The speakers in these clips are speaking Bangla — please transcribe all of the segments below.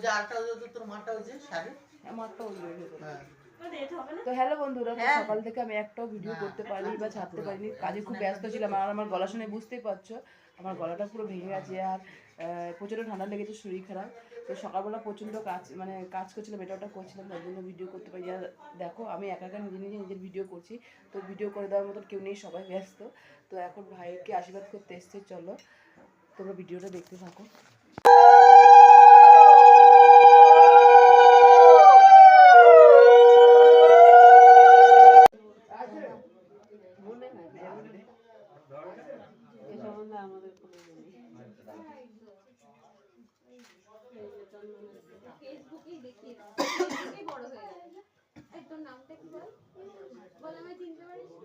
যে আরটা ওই তোর মাটা ওই যে শাড়ি মাটা ওই হ্যাঁ। তো হ্যালো বন্ধুরা, সকাল থেকে আমি একটাও ভিডিও করতে পারিনি বা ছাড়তে পারিনি, কাজে খুব ব্যস্ত ছিলাম। আর আমার গলা শুনে বুঝতেই পারছো আমার গলাটা পুরো ভেঙে গেছে, আর প্রচণ্ড ঠান্ডা লেগেছে, শরীর খারাপ। তো সকালবেলা প্রচণ্ড কাজ করছিলাম, এটা ওটা করছিলাম, তার জন্য ভিডিও করতে পারি। আর দেখো আমি একা একা নিজের ভিডিও করছি, তো ভিডিও করে দেওয়ার মতন কেউ নেই, সবাই ব্যস্ত। তো এখন ভাইকে আশীর্বাদ করতে এসছে, চলো তোমরা ভিডিওটা দেখতে থাকো। ফেসবুকেই দেখি বড় হয়ে গেল। এই তোর নামটা কি বল? বল আমায় চিনতে পারিস না?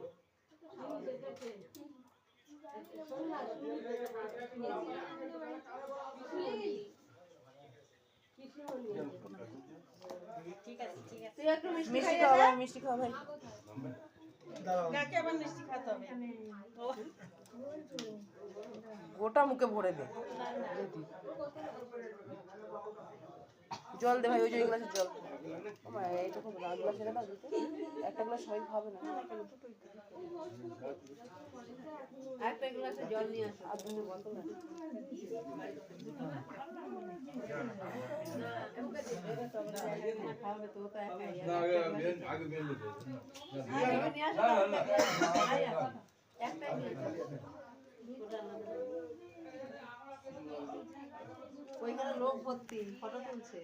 ঠিক আছে ঠিক আছে। মিষ্টি খাওয়া ভাই, মিষ্টি খাওয়া ভাই। কাকে আবার মিষ্টি খেতে হবে? গোটা মুখে ভরে দে, জল দে ভাই, ওই যে গ্লাসে জল। এইটুকু গ্লাস এনে দাও, একটা গ্লাস সবাই খাবে না, একটা গ্লাসে জল নিয়ে আসো। আর দুটো বোতল আছে। খাওয়াবে তো তো একাই। ওইখানে লোক ভর্তি, ফটো তুলছে।